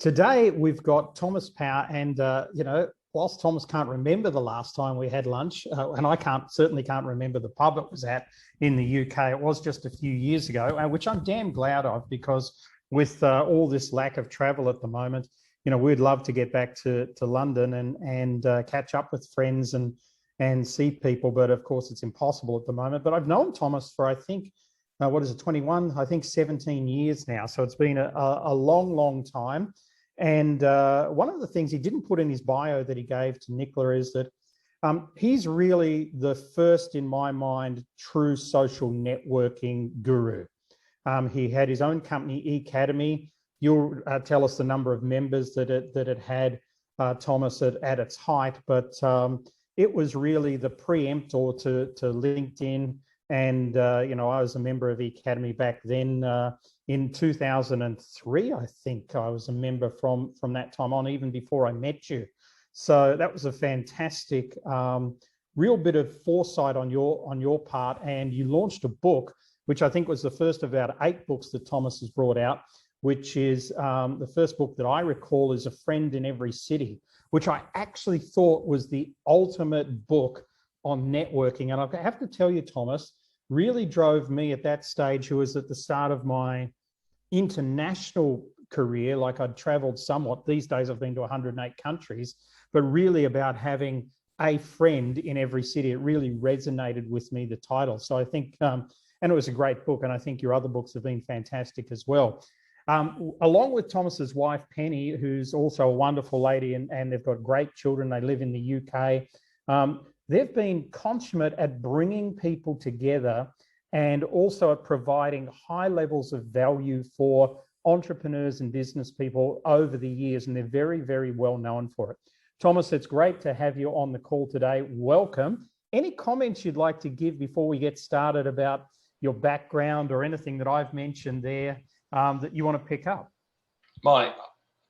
Today we've got Thomas Power, and whilst Thomas can't remember the last time we had lunch, and I certainly can't remember the pub it was at in the UK. It was just a few years ago, which I'm damn glad of, because with all this lack of travel at the moment, we'd love to get back to London and catch up with friends and see people, but of course it's impossible at the moment. But I've known Thomas for, I think, 21, I think 17 years now. So it's been a long time. And one of the things he didn't put in his bio that he gave to Nicola is that he's really the first, in my mind, true social networking guru. He had his own company, Academy. You'll tell us the number of members that it had, Thomas, at its height, but it was really the preemptor to LinkedIn. And, I was a member of Academy back then. In 2003, I think I was a member from that time on, even before I met you. So that was a fantastic, real bit of foresight on your part. And you launched a book, which I think was the first of about 8 books that Thomas has brought out, which is the first book that I recall is A Friend in Every City, which I actually thought was the ultimate book on networking. And I have to tell you, Thomas, really drove me at that stage, who was at the start of my international career. Like, I'd traveled somewhat. These days I've been to 108 countries, but really about having a friend in every city. It really resonated with me, the title. So I think, and it was a great book, and I think your other books have been fantastic as well. Along with Thomas's wife, Penny, who's also a wonderful lady, and they've got great children. They live in the UK. They've been consummate at bringing people together and also at providing high levels of value for entrepreneurs and business people over the years, and they're very, very well known for it. Thomas, it's great to have you on the call today. Welcome. Any comments you'd like to give before we get started about your background or anything that I've mentioned there that you want to pick up? Mike,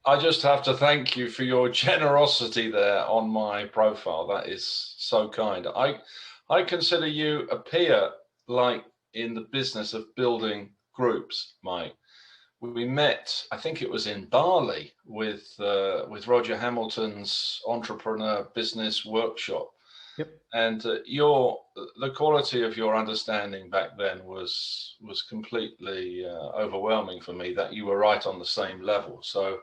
I just have to thank you for your generosity there on my profile. That is so kind. I consider you a peer, like in the business of building groups, Mike. We met, I think it was in Bali, with Roger Hamilton's entrepreneur business workshop. Yep. And the quality of your understanding back then was completely overwhelming for me, that you were right on the same level. So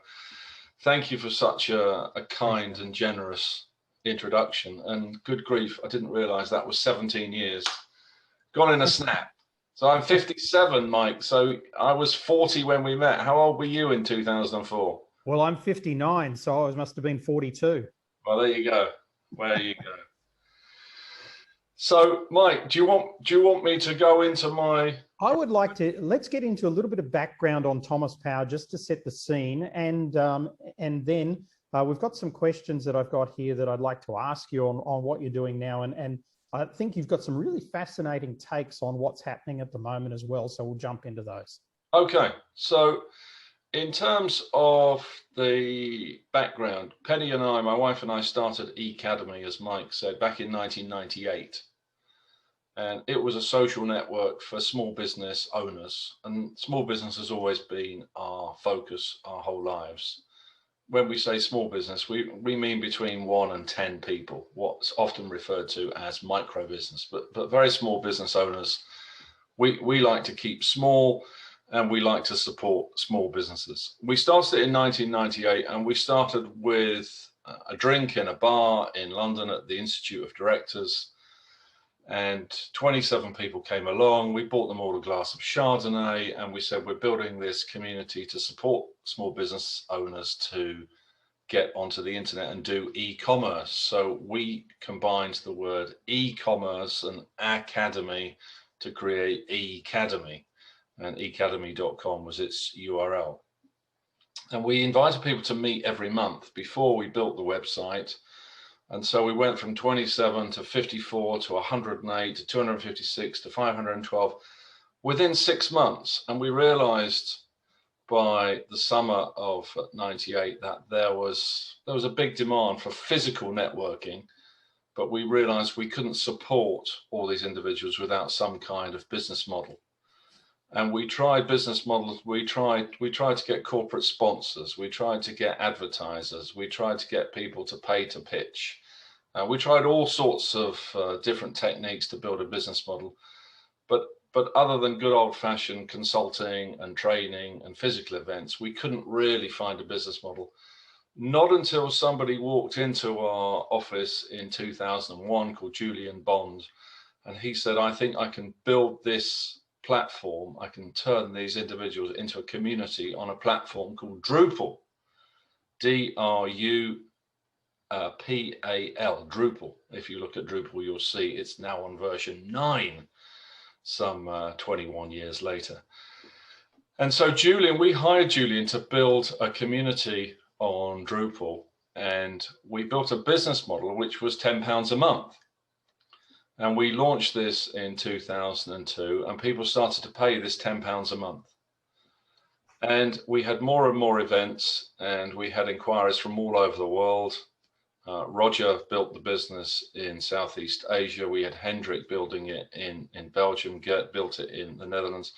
thank you for such a kind and generous introduction. And good grief, I didn't realize that was 17 years. Gone in a snap. So I'm 57, Mike. So I was 40 when we met. How old were you in 2004? Well, I'm 59, so I must have been 42. Well, there you go. There you go. So, Mike, do you want me to go into my... I would like to, let's get into a little bit of background on Thomas Power, just to set the scene. And then we've got some questions that I've got here that I'd like to ask you on what you're doing now. And I think you've got some really fascinating takes on what's happening at the moment as well. So we'll jump into those. Okay. So in terms of the background, Penny and I, my wife and I, started Academy, as Mike said, back in 1998. And it was a social network for small business owners. And small business has always been our focus our whole lives. When we say small business, we mean between 1 and 10 people, what's often referred to as micro business, but very small business owners. We like to keep small, and we like to support small businesses. We started in 1998, and we started with a drink in a bar in London at the Institute of Directors. And 27 people came along. We bought them all a glass of Chardonnay, and we said, we're building this community to support small business owners to get onto the internet and do e-commerce. So we combined the word e-commerce and academy to create Academy, and academy.com was its URL. And we invited people to meet every month before we built the website. And so we went from 27 to 54 to 108 to 256 to 512 within 6 months. And we realized by the summer of 98 that there was a big demand for physical networking, but we realized we couldn't support all these individuals without some kind of business model. And we tried business models. We tried to get corporate sponsors. We tried to get advertisers. We tried to get people to pay to pitch. We tried all sorts of different techniques to build a business model. But other than good old-fashioned consulting and training and physical events, we couldn't really find a business model. Not until somebody walked into our office in 2001 called Julian Bond, and he said, I think I can build this platform. I can turn these individuals into a community on a platform called Drupal, Drupal, Drupal. If you look at Drupal, you'll see it's now on version 9, some 21 years later. And so we hired Julian to build a community on Drupal, and we built a business model which was £10 a month. And we launched this in 2002, and people started to pay this £10 a month. And we had more and more events, and we had inquiries from all over the world. Roger built the business in Southeast Asia. We had Hendrik building it in Belgium. Gert built it in the Netherlands.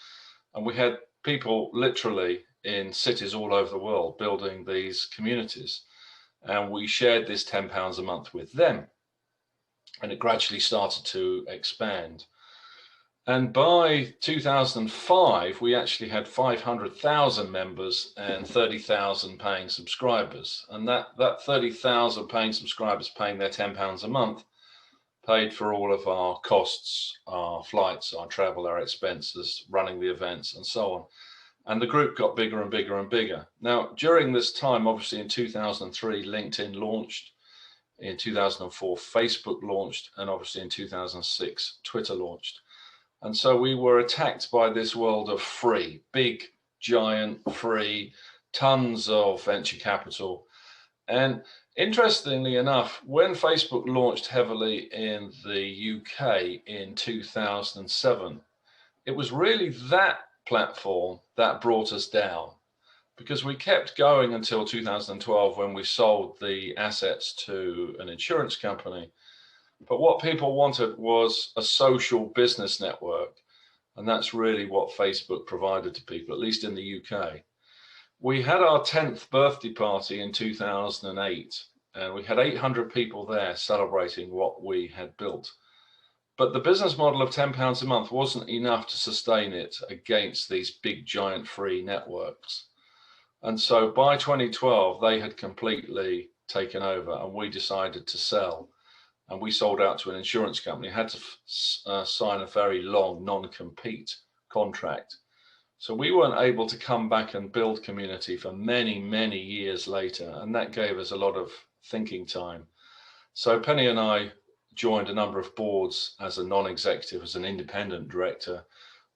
And we had people literally in cities all over the world building these communities. And we shared this £10 a month with them. And it gradually started to expand. And by 2005, we actually had 500,000 members and 30,000 paying subscribers. And that 30,000 paying subscribers paying their £10 a month paid for all of our costs, our flights, our travel, our expenses, running the events, and so on. And the group got bigger and bigger and bigger. Now, during this time, obviously in 2003, LinkedIn launched. In 2004, Facebook launched, and obviously in 2006, Twitter launched. And so we were attacked by this world of free, big, giant, free, tons of venture capital. And interestingly enough, when Facebook launched heavily in the UK in 2007, it was really that platform that brought us down, because we kept going until 2012 when we sold the assets to an insurance company. But what people wanted was a social business network. And that's really what Facebook provided to people, at least in the UK. We had our 10th birthday party in 2008, and we had 800 people there celebrating what we had built. But the business model of £10 a month wasn't enough to sustain it against these big, giant free networks. And so by 2012, they had completely taken over, and we decided to sell. And we sold out to an insurance company, had to sign a very long non-compete contract. So we weren't able to come back and build community for many, many years later. And that gave us a lot of thinking time. So Penny and I joined a number of boards as a non-executive, as an independent director.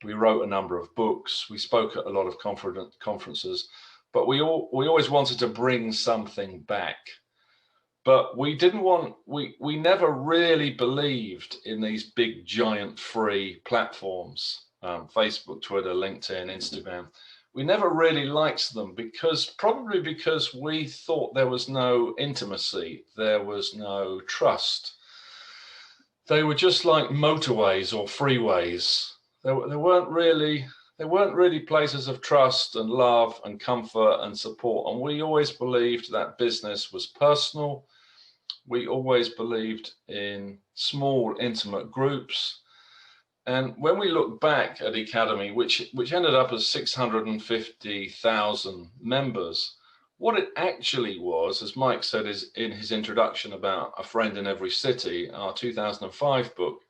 We wrote a number of books. We spoke at a lot of conferences, but we always wanted to bring something back. But we never really believed in these big, giant free platforms, Facebook, Twitter, LinkedIn, Instagram. We never really liked them probably because we thought there was no intimacy, there was no trust. They were just like motorways or freeways. They weren't really places of trust and love and comfort and support. And we always believed that business was personal. We always believed in small, intimate groups. And when we look back at Academy, which ended up as 650,000 members, what it actually was, as Mike said in his introduction about A Friend in Every City, our 2005 book,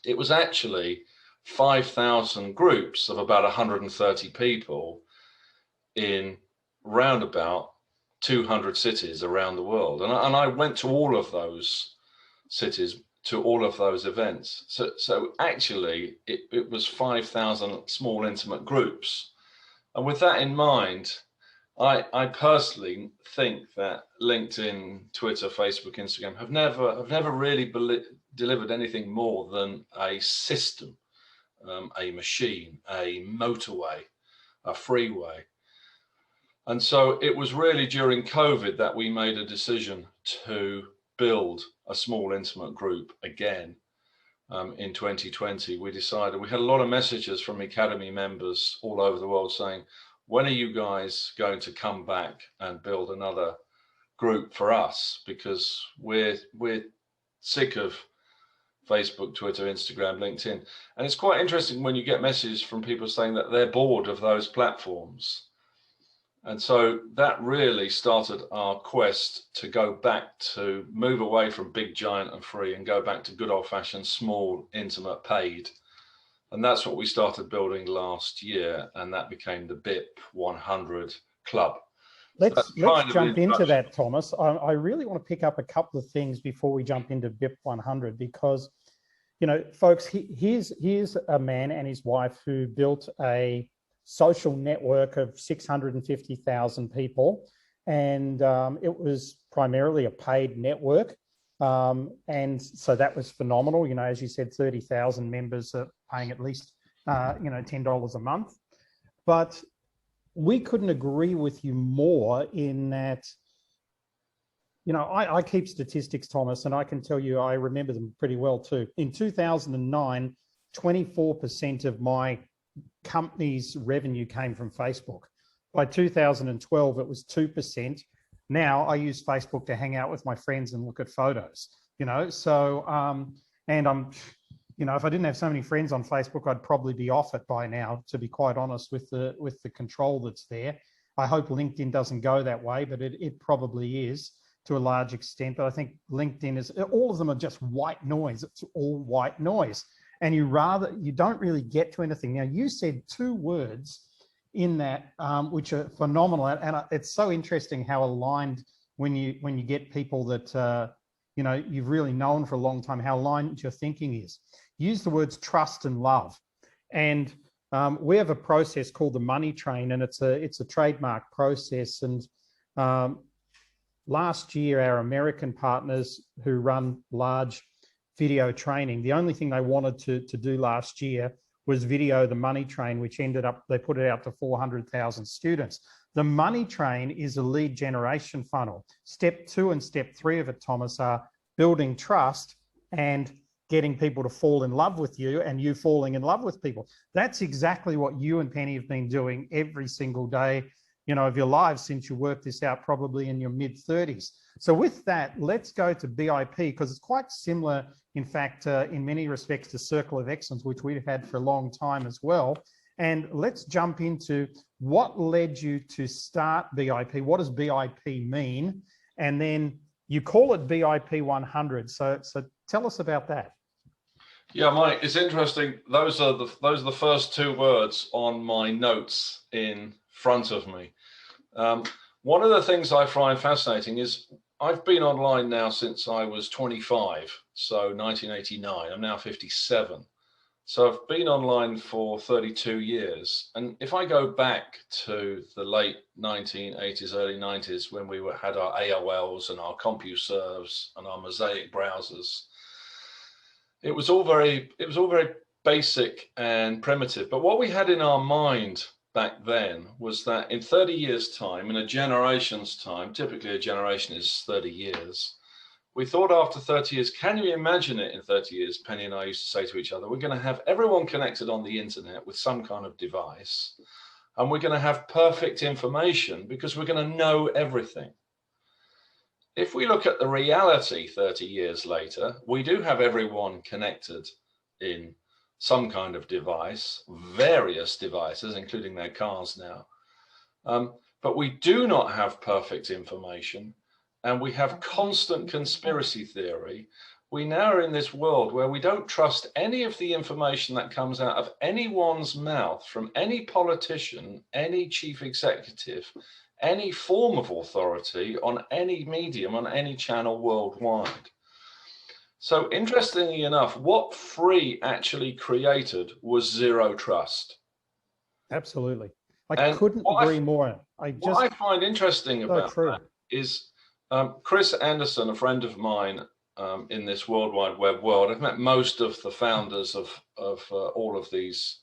it was actually 5,000 groups of about 130 people in roundabout 200 cities around the world. And I went to all of those cities, to all of those events. So actually, it was 5,000 small, intimate groups. And with that in mind, I personally think that LinkedIn, Twitter, Facebook, Instagram have never really delivered anything more than a system, a machine, a motorway, a freeway. And so it was really during COVID that we made a decision to build a small, intimate group again. in 2020, we decided, we had a lot of messages from Academy members all over the world saying, when are you guys going to come back and build another group for us? Because we're sick of Facebook, Twitter, Instagram, LinkedIn. And it's quite interesting when you get messages from people saying that they're bored of those platforms. And so that really started our quest to go back to move away from big, giant and free and go back to good old fashioned, small, intimate, paid. And that's what we started building last year. And that became the BIP100 Club. Let's jump into that, Thomas. I really want to pick up a couple of things before we jump into BIP100, because, you know, folks, here's a man and his wife who built a social network of 650,000 people, and it was primarily a paid network, and so that was phenomenal. You know, as you said, 30,000 members are paying at least you know, $10 a month. But we couldn't agree with you more in that, you know, I keep statistics, Thomas, and I can tell you I remember them pretty well too. In 2009, 24% of my company's revenue came from Facebook. By 2012, it was 2%. Now I use Facebook to hang out with my friends and look at photos, you know. So, and I'm, you know, if I didn't have so many friends on Facebook, I'd probably be off it by now, to be quite honest, with the control that's there. I hope LinkedIn doesn't go that way, but it probably is to a large extent. But I think LinkedIn is, all of them are just white noise. It's all white noise. And you don't really get to anything. Now, you said two words in that which are phenomenal, and it's so interesting how aligned when you get people that you know, you've really known for a long time, how aligned your thinking is. Use the words trust and love, and we have a process called the money train, and it's a trademark process. And last year, our American partners who run large video training, the only thing they wanted to do last year was video the money train, which ended up, they put it out to 400,000 students. The money train is a lead generation funnel. Step 2 and step 3 of it, Thomas, are building trust and getting people to fall in love with you, and you falling in love with people. That's exactly what you and Penny have been doing every single day, you know, of your lives since you worked this out probably in your mid-30s. So with that, let's go to BIP, because it's quite similar, in fact, in many respects to Circle of Excellence, which we've had for a long time as well. And let's jump into what led you to start BIP. What does BIP mean? And then you call it BIP 100. So tell us about that. Yeah, Mike, it's interesting. Those are the first two words on my notes in front of me. One of the things I find fascinating is I've been online now since I was 25, so 1989. I'm now 57. So I've been online for 32 years. And if I go back to the late 1980s, early 90s, when we had our AOLs and our CompuServes and our Mosaic browsers, it was all very basic and primitive. But what we had in our mind back then was that in 30 years' time, in a generation's time, typically a generation is 30 years, we thought after 30 years, can you imagine it in 30 years? Penny and I used to say to each other, we're going to have everyone connected on the internet with some kind of device, and we're going to have perfect information because we're going to know everything. If we look at the reality 30 years later, we do have everyone connected in some kind of device, various devices, including their cars now. But we do not have perfect information, and we have constant conspiracy theory. We now are in this world where we don't trust any of the information that comes out of anyone's mouth, from any politician, any chief executive, any form of authority, on any medium, on any channel worldwide. So interestingly enough, what Free actually created was zero trust. Absolutely. I couldn't agree more. What I find interesting about that is Chris Anderson, a friend of mine in this World Wide Web world, I've met most of the founders of all of these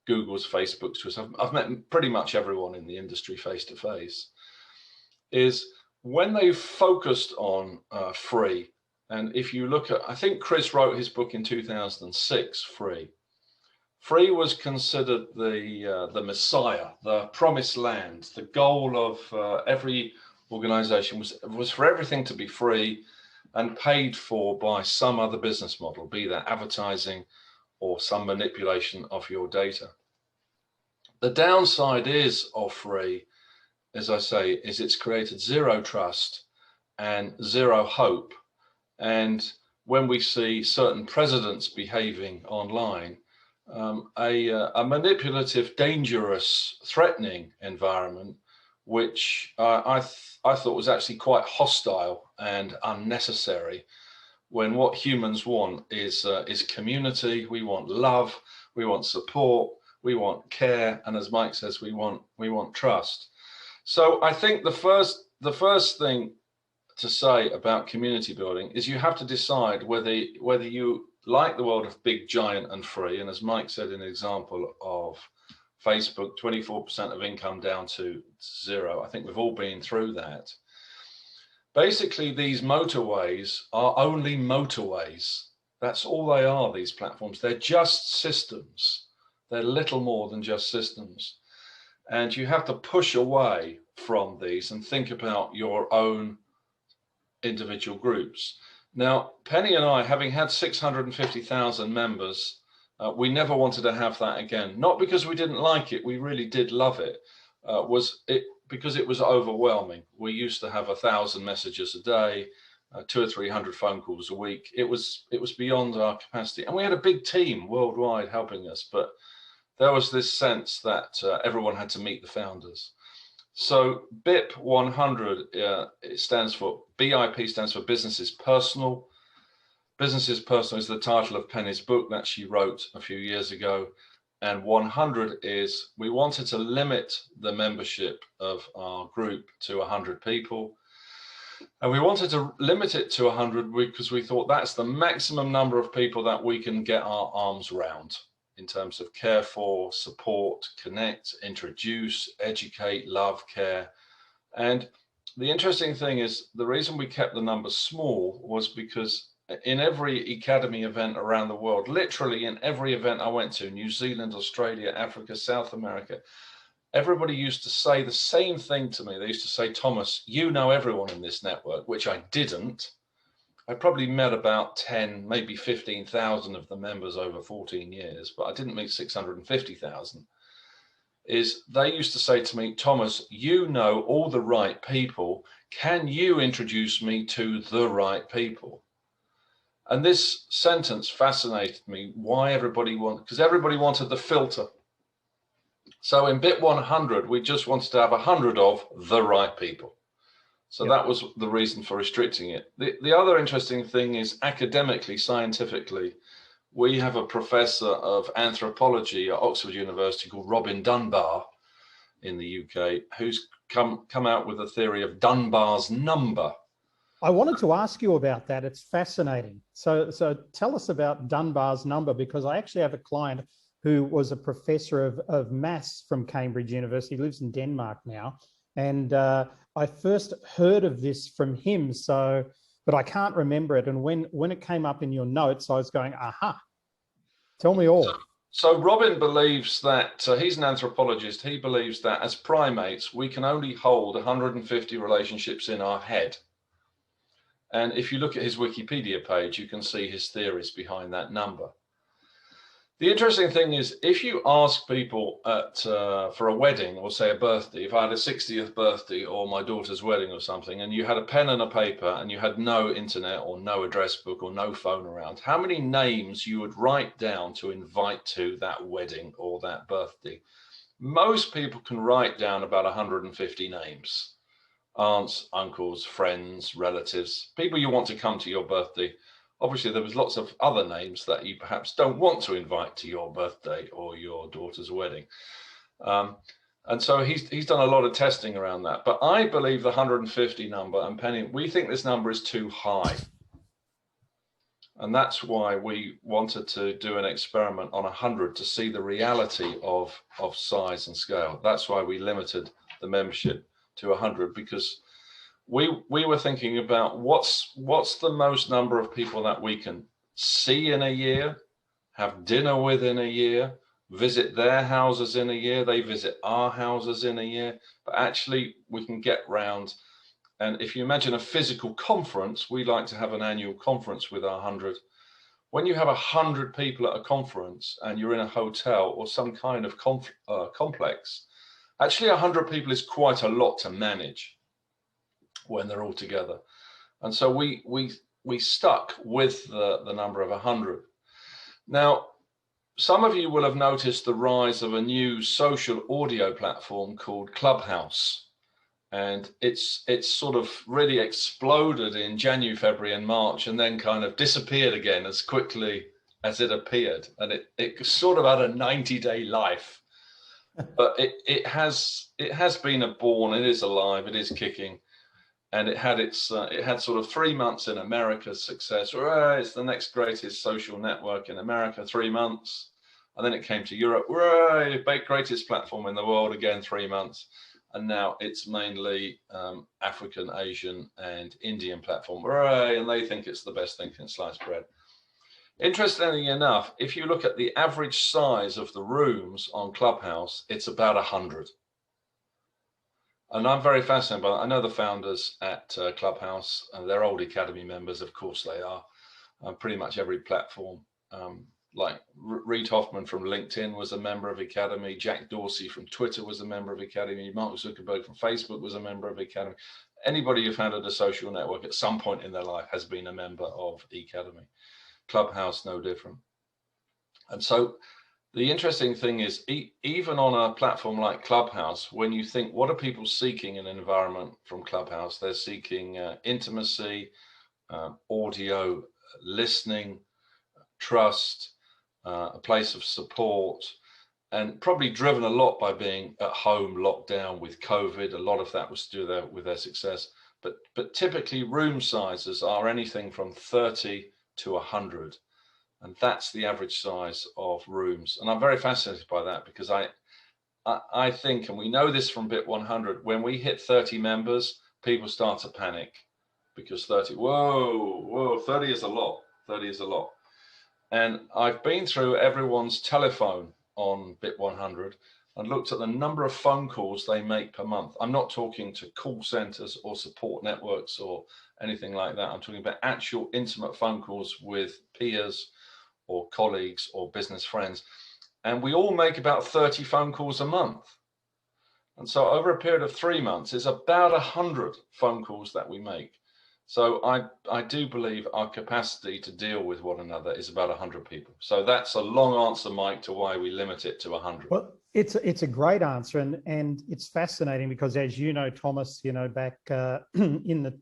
Googles, Facebooks, Twitter. I've met pretty much everyone in the industry face to face. Is when they focused on Free And if you look at, I think Chris wrote his book in 2006, Free. Free was considered the messiah, the promised land. The goal of every organization was for everything to be free and paid for by some other business model, be that advertising or some manipulation of your data. The downside is of free, as I say, is it's created zero trust and zero hope. And when we see certain presidents behaving online, a manipulative, dangerous, threatening environment, which I thought was actually quite hostile and unnecessary, when what humans want is community. We want love, we want support, we want care, and as Mike says, we want trust. So I think the first thing to say about community building is you have to decide whether you like the world of big, giant, and free. And as Mike said in an example of Facebook, 24% of income down to zero. I think we've all been through that. Basically, these motorways are only motorways. That's all they are, these platforms. They're just systems. They're little more than just systems. And you have to push away from these and think about your own individual groups. Now, Penny and I, having had 650,000 members, we never wanted to have that again. Not because we didn't like it, we really did love it. Because it was overwhelming. We used to have 1,000 messages a day, 200 or 300 phone calls a week. It was beyond our capacity, and we had a big team worldwide helping us. But there was this sense that everyone had to meet the founders. So BIP100 it stands for BIP stands for Business is Personal. Business is Personal is the title of Penny's book that she wrote a few years ago. And 100 is, we wanted to limit the membership of our group to 100 people. And we wanted to limit it to 100 because we thought that's the maximum number of people that we can get our arms around in terms of care for, support, connect, introduce, educate, love, care. And the interesting thing is the reason we kept the numbers small was because in every Academy event around the world, literally in every event I went to, New Zealand, Australia, Africa, South America, everybody used to say the same thing to me. They used to say, Thomas, you know everyone in this network, which I didn't. I probably met about 10, maybe 15,000 of the members over 14 years, but I didn't meet 650,000. They used to say to me, Thomas, you know all the right people. Can you introduce me to the right people? And this sentence fascinated me, why everybody because everybody wanted the filter. So in BIP100, we just wanted to have 100 of the right people. So that was the reason for restricting it. The other interesting thing is academically, scientifically, we have a professor of anthropology at Oxford University called Robin Dunbar in the UK, who's come out with a theory of Dunbar's number. I wanted to ask you about that. It's fascinating. So tell us about Dunbar's number, because I actually have a client who was a professor of maths from Cambridge University, lives in Denmark now. And I first heard of this from him, but I can't remember it. And when it came up in your notes, I was going, aha, tell me all. So Robin believes that, he's an anthropologist, he believes that as primates, we can only hold 150 relationships in our head. And if you look at his Wikipedia page, you can see his theories behind that number. The interesting thing is, if you ask people for a wedding or say a birthday, if I had a 60th birthday or my daughter's wedding or something, and you had a pen and a paper and you had no internet or no address book or no phone around, how many names you would write down to invite to that wedding or that birthday? Most people can write down about 150 names. Aunts, uncles, friends, relatives, people you want to come to your birthday. Obviously, there was lots of other names that you perhaps don't want to invite to your birthday or your daughter's wedding. And so he's done a lot of testing around that. But I believe the 150 number, and Penny, we think this number is too high. And that's why we wanted to do an experiment on 100 to see the reality of size and scale. That's why we limited the membership to 100, because we were thinking about what's the most number of people that we can see in a year, have dinner with in a year, visit their houses in a year, they visit our houses in a year, but actually we can get round. And if you imagine a physical conference, we like to have an annual conference with our 100. When you have 100 people at a conference and you're in a hotel or some kind of complex, actually 100 people is quite a lot to manage when they're all together. And so we stuck with the number of 100. Now, some of you will have noticed the rise of a new social audio platform called Clubhouse. And it's sort of really exploded in January, February, and March, and then kind of disappeared again as quickly as it appeared. And it sort of had a 90-day life. But it has been born, it is alive, it is kicking. And it had sort of 3 months in America's success. It's the next greatest social network in America, 3 months. And then it came to Europe, greatest platform in the world, again, 3 months. And now it's mainly African, Asian, and Indian platform. And they think it's the best thing since sliced bread. Interestingly enough, if you look at the average size of the rooms on Clubhouse, it's about 100. And I'm very fascinated by that. I know the founders at Clubhouse, they're old Academy members, of course they are, pretty much every platform. Like Reid Hoffman from LinkedIn was a member of Academy. Jack Dorsey from Twitter was a member of Academy. Mark Zuckerberg from Facebook was a member of Academy. Anybody who founded a social network at some point in their life has been a member of Academy. Clubhouse, no different. And so the interesting thing is, even on a platform like Clubhouse, when you think, what are people seeking in an environment from Clubhouse? They're seeking intimacy, audio, listening, trust, a place of support, and probably driven a lot by being at home, locked down with COVID. A lot of that was to do with their success. But typically room sizes are anything from 30 to 100. And that's the average size of rooms. And I'm very fascinated by that, because I think, and we know this from BIP100, when we hit 30 members, people start to panic, because 30, whoa, 30 is a lot. 30 is a lot. And I've been through everyone's telephone on BIP100 and looked at the number of phone calls they make per month. I'm not talking to call centers or support networks or anything like that. I'm talking about actual intimate phone calls with peers or colleagues or business friends. And we all make about 30 phone calls a month. And so over a period of 3 months, it's about 100 phone calls that we make. So I do believe our capacity to deal with one another is about 100 people. So that's a long answer, Mike, to why we limit it to 100. Well, it's a great answer, and it's fascinating because, as you know, Thomas, back in the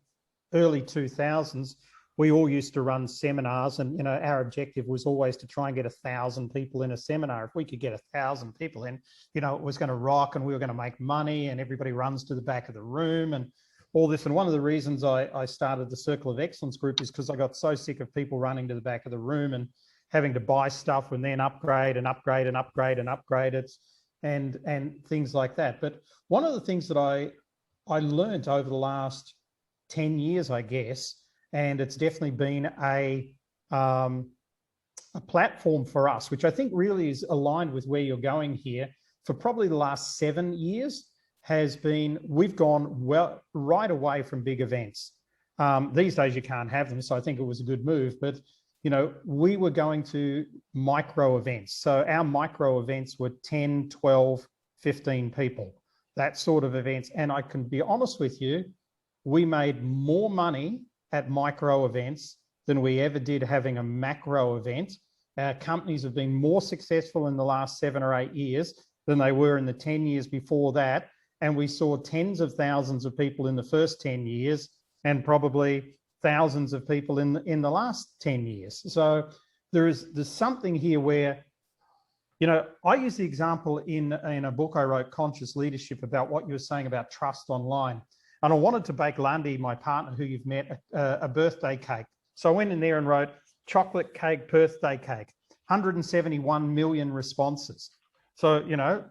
early 2000s, we all used to run seminars, and our objective was always to try and get 1,000 people in a seminar. If we could get 1,000 people in, it was going to rock, and we were going to make money, and everybody runs to the back of the room and all this. And one of the reasons I started the Circle of Excellence group is because I got so sick of people running to the back of the room and having to buy stuff and then upgrade and upgrade and upgrade and upgrade it and things like that. But one of the things that I learned over the last 10 years, I guess, and it's definitely been a platform for us, which I think really is aligned with where you're going here, for probably the last 7 years, has been, we've gone right away from big events. These days you can't have them, so I think it was a good move. But we were going to micro events. So our micro events were 10, 12, 15 people, that sort of events. And I can be honest with you, we made more money at micro events than we ever did having a macro event. Our companies have been more successful in the last 7 or 8 years than they were in the 10 years before that. And we saw tens of thousands of people in the first 10 years and probably thousands of people in the last 10 years. So there's something here where, I use the example in a book I wrote, Conscious Leadership, about what you were saying about trust online. And I wanted to bake Lundy, my partner who you've met, a birthday cake. So I went in there and wrote chocolate cake, birthday cake, 171 million responses. So,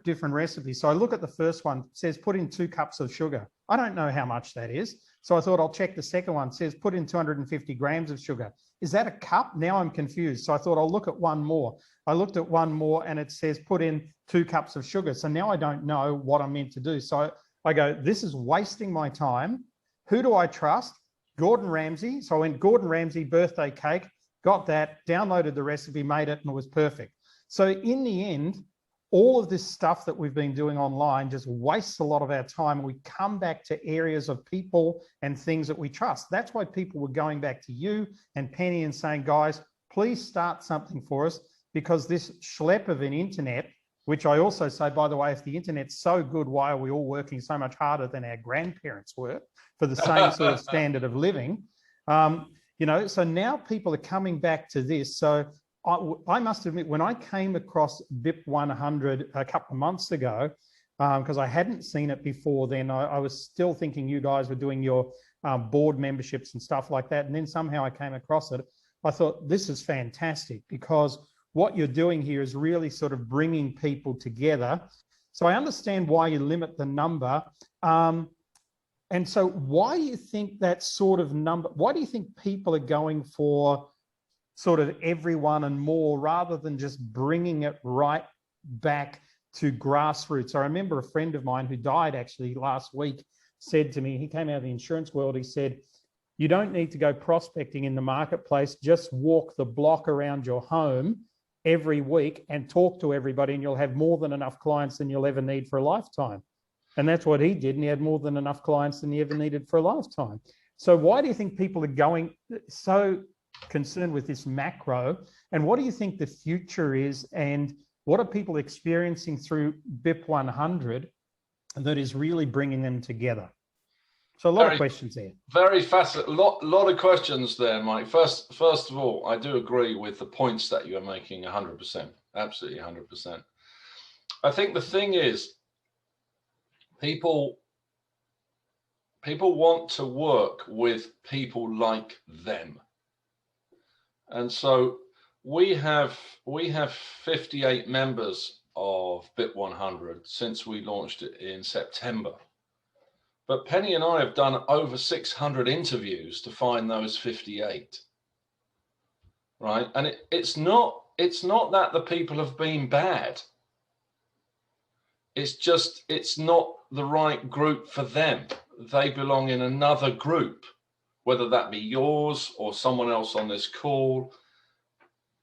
different recipes. So I look at the first one, it says put in 2 cups of sugar. I don't know how much that is. So I thought I'll check the second one. It says put in 250 grams of sugar. Is that a cup? Now I'm confused. So I thought I'll look at one more. I looked at one more and it says put in 2 cups of sugar. So now I don't know what I'm meant to do. So I go, this is wasting my time. Who do I trust? Gordon Ramsay. So I went Gordon Ramsay birthday cake, got that, downloaded the recipe, made it, and it was perfect. So in the end, all of this stuff that we've been doing online just wastes a lot of our time. We come back to areas of people and things that we trust. That's why people were going back to you and Penny and saying, guys, please start something for us, because this schlep of an internet, which I also say, by the way, if the internet's so good, why are we all working so much harder than our grandparents were for the same sort of standard of living? You know, so now people are coming back to this. So I must admit, when I came across BIP100 a couple of months ago, because I hadn't seen it before then, I was still thinking you guys were doing your board memberships and stuff like that. And then somehow I came across it. I thought, this is fantastic, because what you're doing here is really sort of bringing people together. So I understand why you limit the number. And so why do you think that sort of number, why do you think people are going for sort of everyone and more, rather than just bringing it right back to grassroots? I remember a friend of mine who died actually last week said to me, he came out of the insurance world, he said, you don't need to go prospecting in the marketplace, just walk the block around your home every week and talk to everybody, and you'll have more than enough clients than you'll ever need for a lifetime. And that's what he did, and he had more than enough clients than he ever needed for a lifetime. So why do you think people are going so concerned with this macro, and what do you think the future is, and what are people experiencing through BIP100 that is really bringing them together? So a lot of questions there. Very fascinating. Lot of questions there, Mike. First of all, I do agree with the points that you are making 100%. Absolutely 100%. I think the thing is, people want to work with people like them. And so we have 58 members of BIP100 since we launched it in September. But Penny and I have done over 600 interviews to find those 58, right? And it's not that the people have been bad. It's just, it's not the right group for them. They belong in another group, whether that be yours or someone else on this call.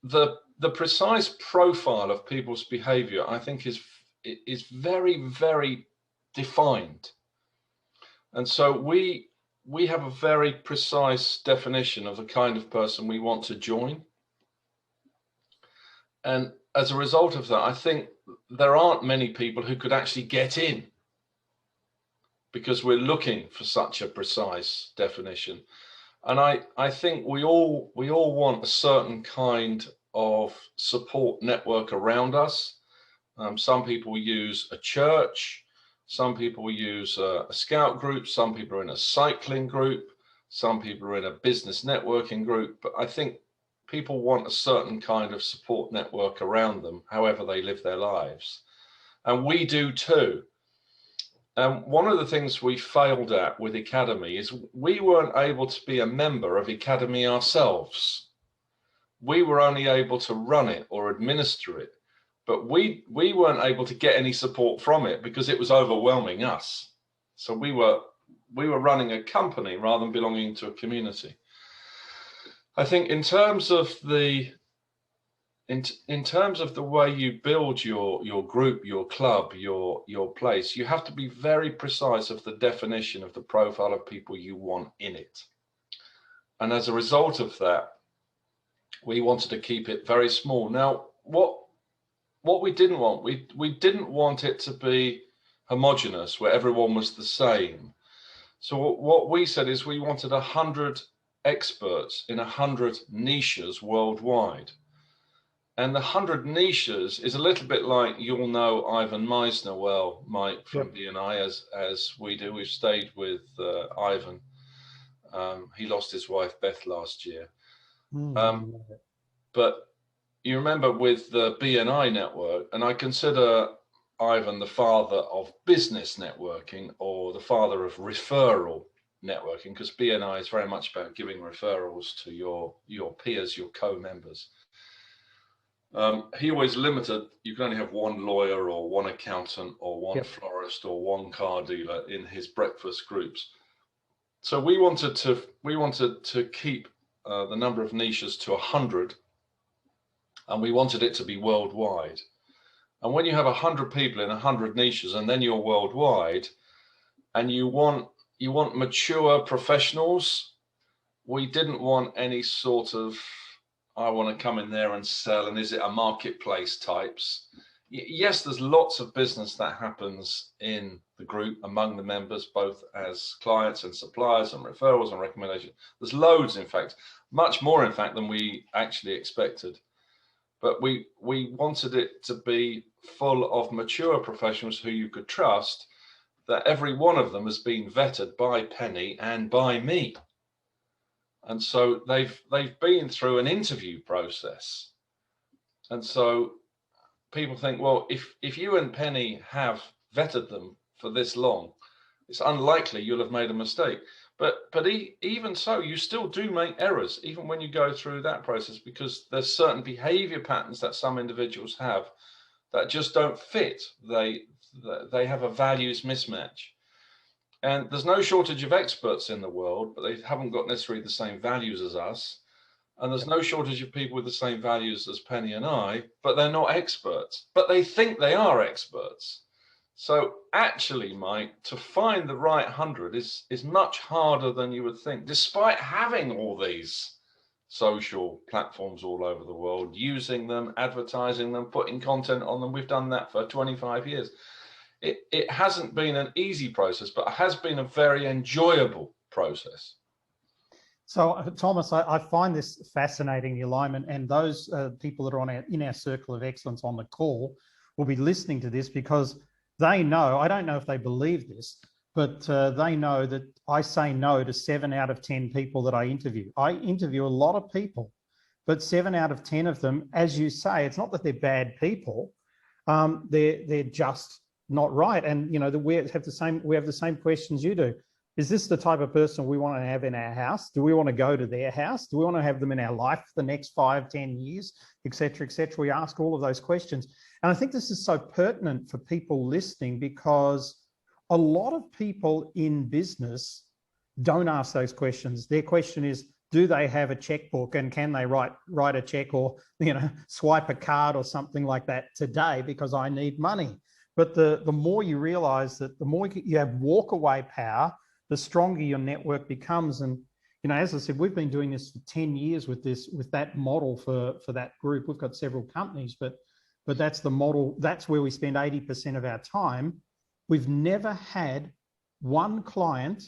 The precise profile of people's behavior, I think, is very, very defined. And so we have a very precise definition of the kind of person we want to join. And as a result of that, I think there aren't many people who could actually get in, because we're looking for such a precise definition. And I think we all want a certain kind of support network around us. Some people use a church. Some people use a scout group, some people are in a cycling group, some people are in a business networking group, but I think people want a certain kind of support network around them, however they live their lives. And we do too. And one of the things we failed at with Academy is we weren't able to be a member of Academy ourselves. We were only able to run it or administer it. But we weren't able to get any support from it because it was overwhelming us. So we were running a company rather than belonging to a community. I think in terms of the way you build your group, your club, your place, you have to be very precise of the definition of the profile of people you want in it. And as a result of that, we wanted to keep it very small. Now, what we didn't want, we didn't want it to be homogenous where everyone was the same. So what we said is we wanted 100 experts in 100 niches worldwide. And the 100 niches is a little bit like, you'll know Ivan Meisner well, Mike, from BNI, as we do. We've stayed with Ivan. He lost his wife, Beth, last year. But you remember with the BNI network, and I consider Ivan the father of business networking, or the father of referral. networking, because BNI is very much about giving referrals to your peers, your co-members. He always limited, you can only have one lawyer or one accountant or one florist or one car dealer in his breakfast groups. So we wanted to keep the number of niches to 100, and we wanted it to be worldwide. And when you have 100 people in 100 niches, and then you're worldwide, and you want mature professionals, we didn't want any sort of, I want to come in there and sell, and is it a marketplace types? Yes, there's lots of business that happens in the group among the members, both as clients and suppliers and referrals and recommendations. There's loads, in fact, much more, in fact, than we actually expected. But we wanted it to be full of mature professionals who you could trust, that every one of them has been vetted by Penny and by me. And so they've been through an interview process. And so people think, well, if you and Penny have vetted them for this long, it's unlikely you'll have made a mistake. But even so, you still do make errors, even when you go through that process, because there's certain behavior patterns that some individuals have that just don't fit. They have a values mismatch. And there's no shortage of experts in the world, but they haven't got necessarily the same values as us. And there's no shortage of people with the same values as Penny and I, but they're not experts, but they think they are experts. So actually, Mike, to find the right 100 is much harder than you would think, despite having all these social platforms all over the world, using them, advertising them, putting content on them. We've done that for 25 years. It hasn't been an easy process, but it has been a very enjoyable process. So, Thomas, I find this fascinating, the alignment, and those people that are in our circle of excellence on the call will be listening to this, because they know, I don't know if they believe this, but they know that I say no to 7 out of 10 people that I interview. I interview a lot of people, but 7 out of 10 of them, as you say, it's not that they're bad people, they're just not right. And you know, we have the same questions you do. Is this the type of person we want to have in our house? Do we want to go to their house? Do we want to have them in our life for the next 5, 10 years, et cetera, et cetera? We ask all of those questions. And I think this is so pertinent for people listening, because a lot of people in business don't ask those questions. Their question is, do they have a checkbook, and can they write a check, or, you know, swipe a card or something like that today because I need money? But the more you realize that the more you have walk away power, the stronger your network becomes. And, you know, as I said, we've been doing this for 10 years with that model for that group. We've got several companies, but that's the model. That's where we spend 80% of our time. We've never had one client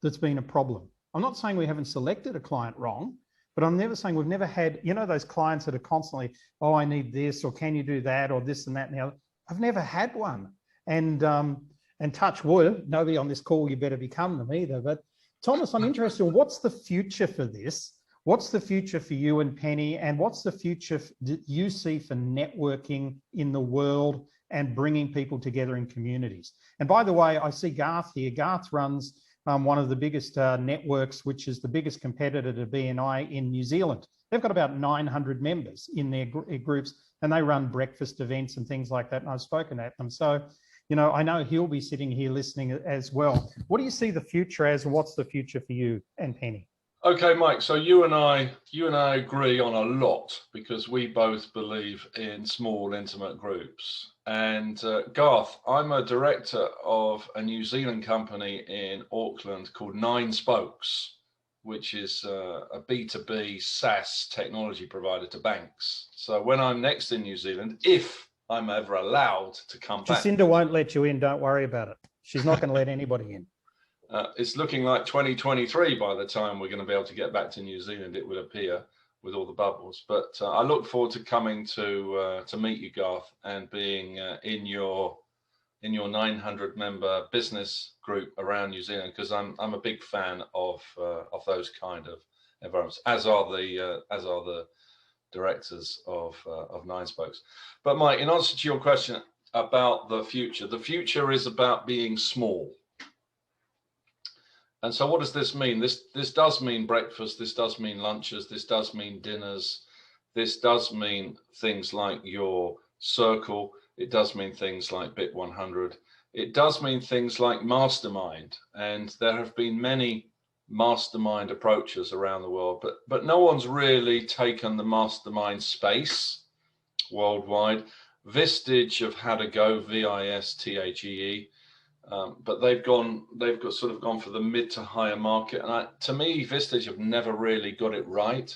that's been a problem. I'm not saying we haven't selected a client wrong, but I'm never saying we've never had, you know, those clients that are constantly, oh, I need this, or can you do that, or this and that and the other. I've never had one. And touch wood, nobody on this call, you better become them either. But Thomas, I'm interested in what's the future for this? What's the future for you and Penny? And what's the future that you see for networking in the world and bringing people together in communities? And by the way, I see Garth here. Garth runs one of the biggest networks, which is the biggest competitor to BNI in New Zealand. They've got about 900 members in their groups, and they run breakfast events and things like that. And I've spoken at them. So, you know, I know he'll be sitting here listening as well. What do you see the future as, and what's the future for you and Penny? Okay, Mike. So you and I agree on a lot, because we both believe in small, intimate groups. And Garth, I'm a director of a New Zealand company in Auckland called 9 Spokes, which is a B2B SaaS technology provider to banks. So when I'm next in New Zealand, if I'm ever allowed to come back. Jacinda won't let you in. Don't worry about it. She's not going to let anybody in. It's looking like 2023 by the time we're going to be able to get back to New Zealand, it would appear, with all the bubbles. But I look forward to coming to meet you, Garth, and being in your 900 member business group around New Zealand, because I'm a big fan of those kind of environments, as are the directors of 9 Spokes. But Mike, in answer to your question about the future is about being small. And so what does this mean? This does mean breakfast, this does mean lunches, this does mean dinners, this does mean things like your circle, it does mean things like BIP100, it does mean things like mastermind. And there have been many mastermind approaches around the world, but no one's really taken the mastermind space worldwide. Vistage have had a go, VISTAGE, but they've sort of gone for the mid to higher market. And to me, Vistage have never really got it right.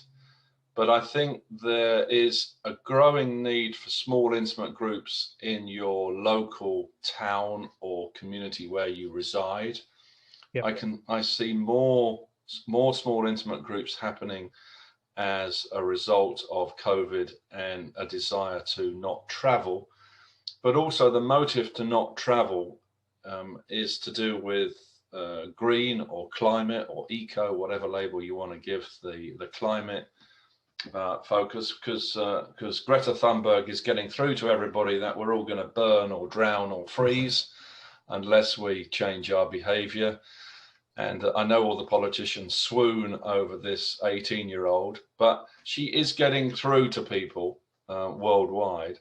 But I think there is a growing need for small, intimate groups in your local town or community where you reside. Yep. I see more small, intimate groups happening as a result of COVID and a desire to not travel. But also the motive to not travel is to do with green or climate or eco, whatever label you want to give the climate focus, because Greta Thunberg is getting through to everybody that we're all going to burn or drown or freeze unless we change our behavior. And I know all the politicians swoon over this 18-year-old, but she is getting through to people worldwide.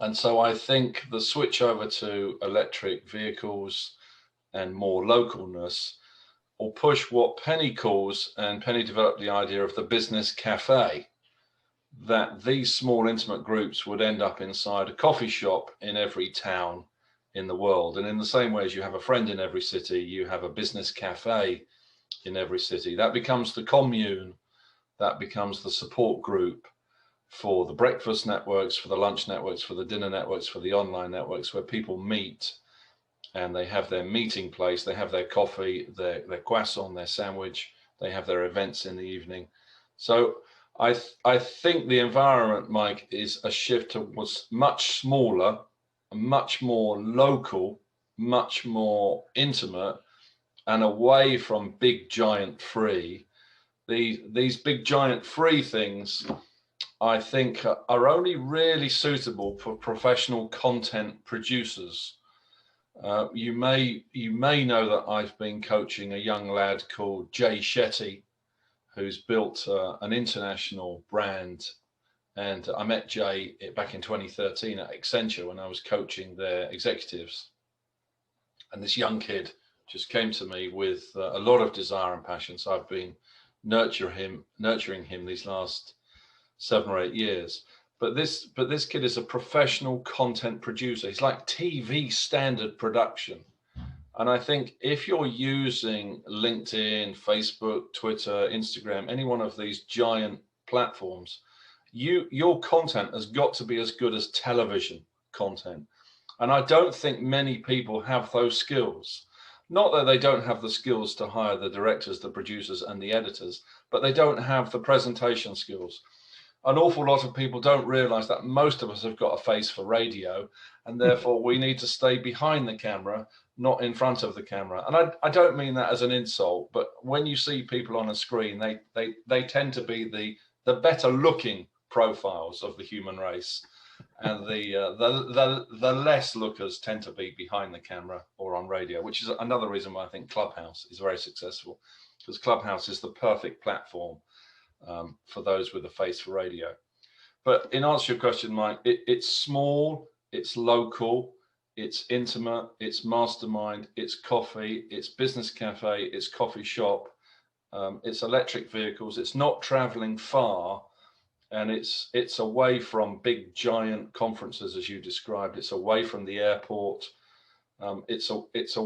And so I think the switch over to electric vehicles and more localness will push what Penny calls, and Penny developed the idea of the business cafe, that these small intimate groups would end up inside a coffee shop in every town in the world. And in the same way as you have a friend in every city, you have a business cafe in every city. That becomes the commune, that becomes the support group for the breakfast networks, for the lunch networks, for the dinner networks, for the online networks, where people meet and they have their meeting place, they have their coffee, their croissant, their sandwich, they have their events in the evening. So I think the environment, Mike, is a shift towards much smaller, much more local, much more intimate, and away from big giant free. These big giant free things, I think, are only really suitable for professional content producers. You may know that I've been coaching a young lad called Jay Shetty, who's built an international brand. And I met Jay back in 2013 at Accenture when I was coaching their executives. And this young kid just came to me with a lot of desire and passion. So I've been nurturing him these last 7 or 8 years. But this kid is a professional content producer. He's like TV standard production. And I think if you're using LinkedIn, Facebook, Twitter, Instagram, any one of these giant platforms, your content has got to be as good as television content. And I don't think many people have those skills. Not that they don't have the skills to hire the directors, the producers, and the editors, but they don't have the presentation skills. An awful lot of people don't realize that most of us have got a face for radio, and therefore we need to stay behind the camera, not in front of the camera. And I don't mean that as an insult, but when you see people on a screen, they tend to be the better looking profiles of the human race, and the less lookers tend to be behind the camera or on radio, which is another reason why I think Clubhouse is very successful, because Clubhouse is the perfect platform for those with a face for radio. But in answer to your question, Mike, it's small, it's local, it's intimate, it's mastermind, it's coffee, it's business cafe, it's coffee shop, it's electric vehicles, it's not traveling far, and it's away from big giant conferences as you described. It's away from the airport. It's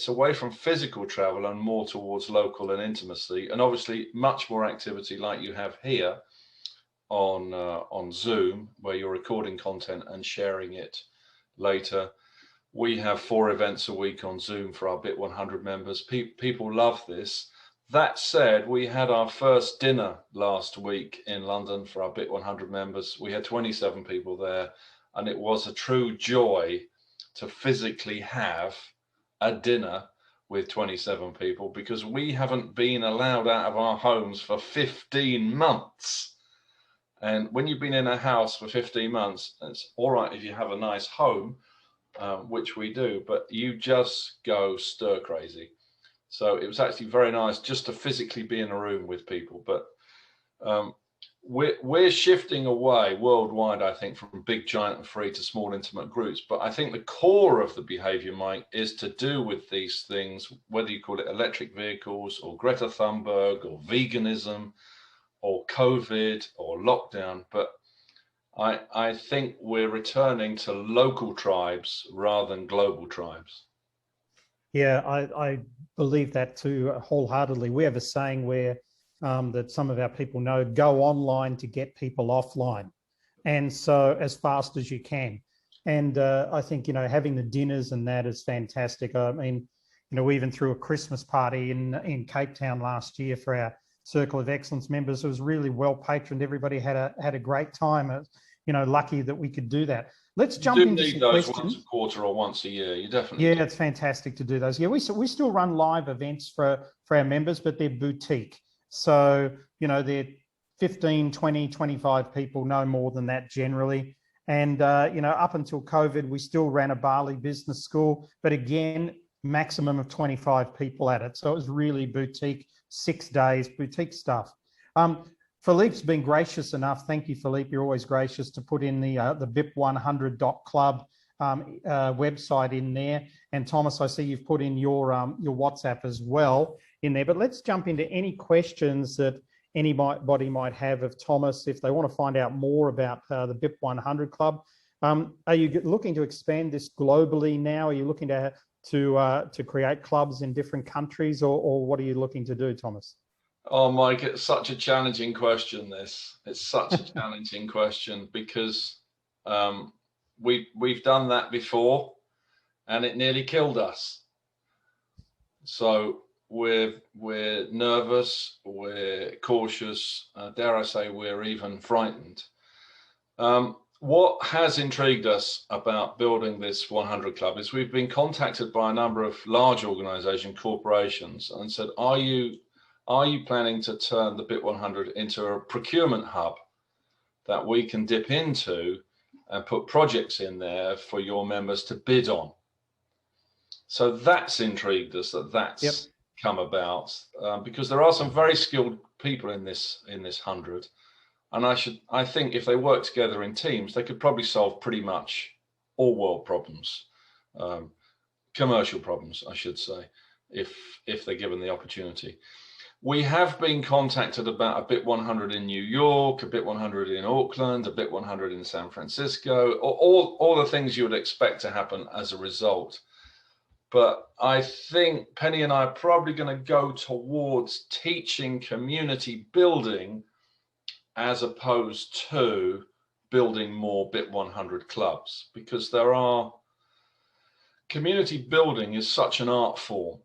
away from physical travel and more towards local and intimacy, and obviously much more activity like you have here on Zoom, where you're recording content and sharing it later. We have 4 events a week on Zoom for our BIP100 members. People love this. That said, we had our first dinner last week in London for our BIP100 members. We had 27 people there, and it was a true joy to physically have a dinner with 27 people, because we haven't been allowed out of our homes for 15 months. And when you've been in a house for 15 months, it's all right if you have a nice home, which we do, but you just go stir crazy. So it was actually very nice just to physically be in a room with people. But we're shifting away worldwide, I think, from big, giant and free to small, intimate groups. But I think the core of the behavior, Mike, is to do with these things, whether you call it electric vehicles or Greta Thunberg or veganism or COVID or lockdown. But I think we're returning to local tribes rather than global tribes. Yeah, I believe that too wholeheartedly. We have a saying where that some of our people know, go online to get people offline. And so as fast as you can. And I think, having the dinners and that is fantastic. I mean, we even threw a Christmas party in Cape Town last year for our Circle of Excellence members. It was really well patroned. Everybody had a great time. Lucky that we could do that. Let's jump into some questions. Once a quarter or once a year. You definitely do. It's fantastic to do those. Yeah, we still run live events for our members, but they're boutique. So, they're 15, 20, 25 people, no more than that generally. And, up until COVID, we still ran a Bali business school, but again, maximum of 25 people at it. So it was really boutique, 6 days, boutique stuff. Philippe's been gracious enough. Thank you, Philippe. You're always gracious to put in the BIP100 Club website in there. And Thomas, I see you've put in your WhatsApp as well in there. But let's jump into any questions that anybody might have of Thomas if they want to find out more about the BIP100 Club. Are you looking to expand this globally now? Are you looking to create clubs in different countries, or what are you looking to do, Thomas? Oh, Mike, it's such a challenging question, this. It's such a challenging question because we've done that before and it nearly killed us. So we're nervous, we're cautious, dare I say we're even frightened. What has intrigued us about building this 100 Club is we've been contacted by a number of large organization corporations and said, are you planning to turn the BIP100 into a procurement hub that we can dip into and put projects in there for your members to bid on? So that's intrigued us, that's come about because there are some very skilled people in this 100. And I think if they work together in teams, they could probably solve pretty much all world problems, commercial problems, I should say, if they're given the opportunity. We have been contacted about a BIP100 in New York, a BIP100 in Auckland, a BIP100 in San Francisco, all the things you would expect to happen as a result. But I think Penny and I are probably going to go towards teaching community building as opposed to building more BIP100 clubs, because community building is such an art form.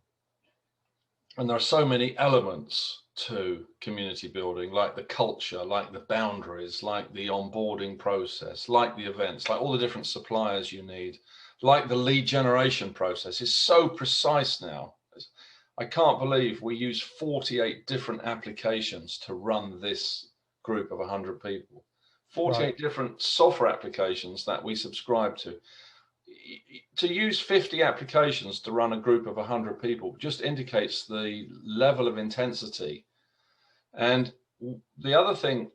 And there are so many elements to community building, like the culture, like the boundaries, like the onboarding process, like the events, like all the different suppliers you need, like the lead generation process is so precise now. I can't believe we use 48 different applications to run this group of 100 people, 48 different software applications that we subscribe to. To use 50 applications to run a group of 100 people just indicates the level of intensity. And the other thing,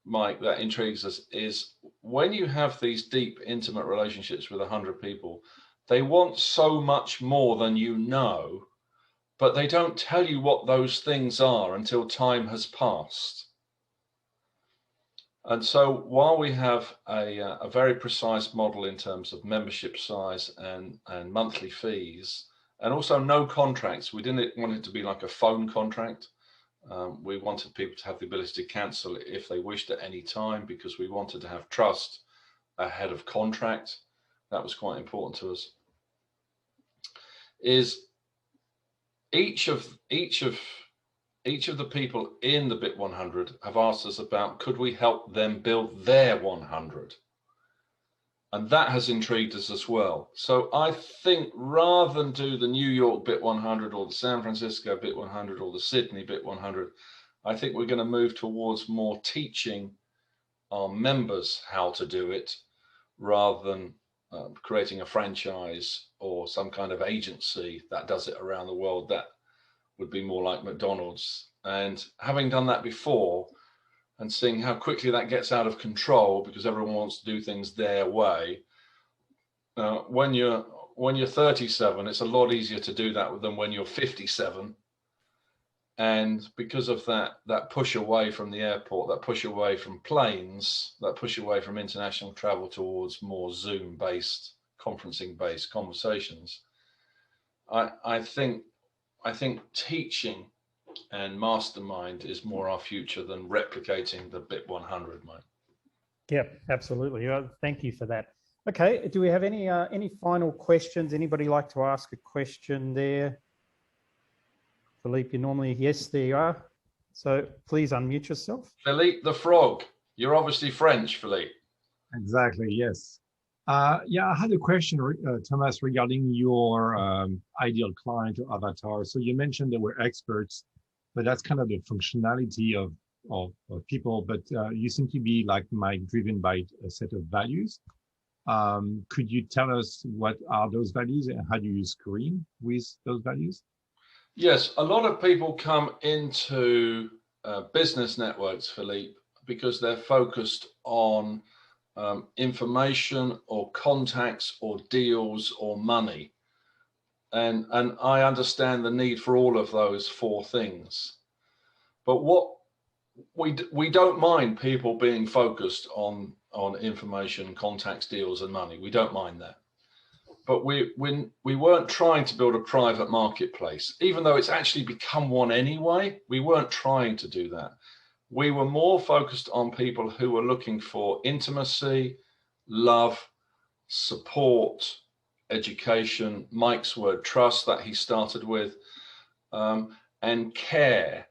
Mike, that intrigues us is when you have these deep, intimate relationships with 100 people, they want so much more than you know, but they don't tell you what those things are until time has passed. And so while we have a very precise model in terms of membership size and monthly fees, and also no contracts, we didn't want it to be like a phone contract. We wanted people to have the ability to cancel it if they wished at any time, because we wanted to have trust ahead of contract. That was quite important to us. Is each of the people in the BIP100 have asked us about, could we help them build their 100? And that has intrigued us as well. So I think rather than do the New York BIP100 or the San Francisco BIP100 or the Sydney BIP100, I think we're going to move towards more teaching our members how to do it rather than creating a franchise or some kind of agency that does it around the world. would be more like McDonald's. And having done that before and seeing how quickly that gets out of control because everyone wants to do things their way, when you're 37, it's a lot easier to do that than when you're 57. And because of that push away from the airport, that push away from planes, that push away from international travel towards more Zoom-based, conferencing-based conversations, I think teaching and mastermind is more our future than replicating the BIP100, Mike. Yep, absolutely. Thank you for that. Okay, do we have any final questions? Anybody like to ask a question there? Philippe, you normally, yes, there you are. So please unmute yourself. Philippe the Frog, you're obviously French, Philippe. Exactly, yes. Yeah, I had a question, Thomas, regarding your ideal client or avatar. So you mentioned they were experts, but that's kind of the functionality of people. But you seem to be like Mike, driven by a set of values. Could you tell us what are those values and how do you screen with those values? Yes, a lot of people come into business networks, Philippe, because they're focused on information or contacts or deals or money. And I understand the need for all of those four things. But what we don't mind people being focused on information, contacts, deals, and money. We don't mind that. But we weren't trying to build a private marketplace, even though it's actually become one anyway. We weren't trying to do that. We were more focused on people who were looking for intimacy, love, support, education, Mike's word, trust that he started with, and care.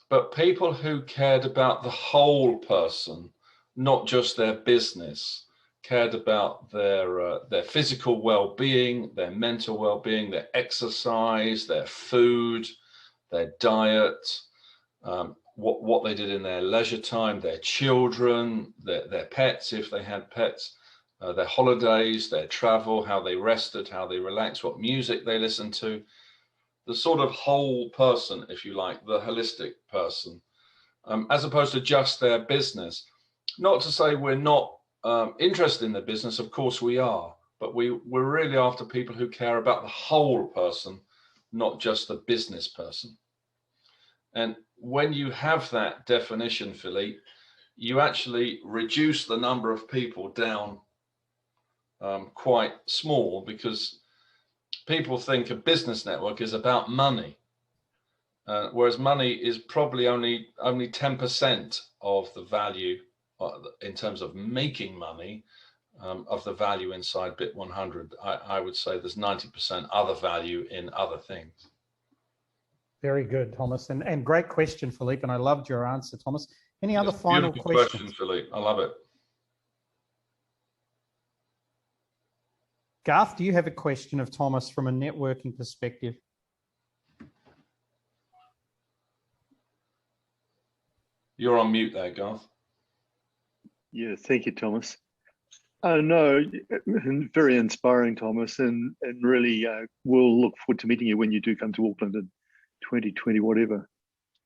But people who cared about the whole person, not just their business, cared about their physical well-being, their mental well-being, their exercise, their food, their diet, what they did in their leisure time, their children, their pets, if they had pets, their holidays, their travel, how they rested, how they relaxed, what music they listened to, the sort of whole person, if you like, the holistic person, as opposed to just their business. Not to say we're not interested in the business, of course we are, but we're really after people who care about the whole person, not just the business person. And when you have that definition, Philippe, you actually reduce the number of people down quite small, because people think a business network is about money, whereas money is probably only 10% of the value in terms of making money, of the value inside BIP100. I would say there's 90% other value in other things. Very good, Thomas, and great question, Philippe, and I loved your answer, Thomas. Any other final questions? Question, Philippe. I love it. Garth, do you have a question of Thomas from a networking perspective? You're on mute there, Garth. Yeah, thank you, Thomas. No, very inspiring, Thomas, and really we'll look forward to meeting you when you do come to Auckland in 2020, whatever.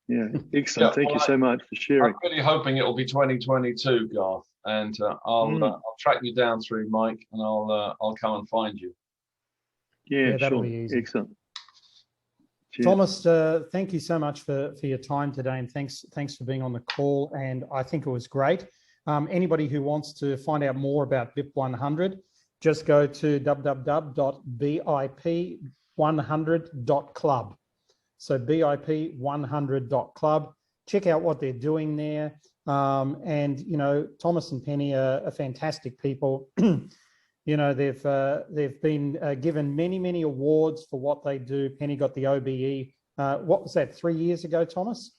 Yeah, excellent. Thank you so much for sharing. I'm really hoping it'll be 2022, Garth, and I'll track you down through Mike, and I'll come and find you. Yeah, that'll sure. be easy. Excellent. Cheers. Thomas, thank you so much for your time today, and thanks for being on the call. And I think it was great. Anybody who wants to find out more about BIP100, just go to www.BIP100.club. So BIP100.club. Check out what they're doing there. And you know, Thomas and Penny are fantastic people. You know, they've been given many awards for what they do. Penny got the OBE. What was that? 3 years ago, Thomas?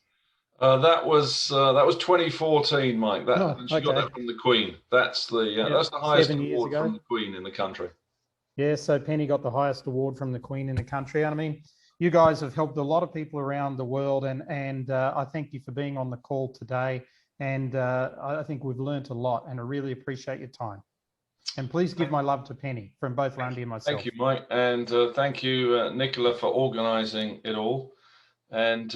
That was 2014, Mike. She got that from the Queen. That's the highest award from the Queen in the country. Yeah, so Penny got the highest award from the Queen in the country. And I mean, you guys have helped a lot of people around the world, and I thank you for being on the call today. And I think we've learned a lot, and I really appreciate your time. And please give my love to Penny from both Lundy and myself. Thank you, Mike. And thank you, Nicola, for organising it all. and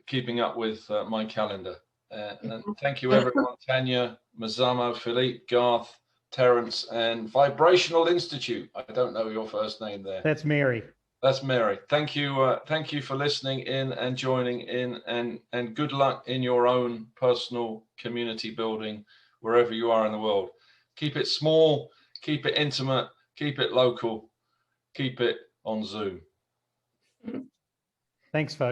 keeping up with my calendar. And thank you, everyone. Tanya, Mazamo, Philippe, Garth, Terence, and Vibrational Institute. I don't know your first name there. That's Mary. That's Mary. Thank you. Thank you for listening in and joining in, and good luck in your own personal community building, wherever you are in the world. Keep it small, keep it intimate, keep it local, keep it on Zoom. Thanks, folks.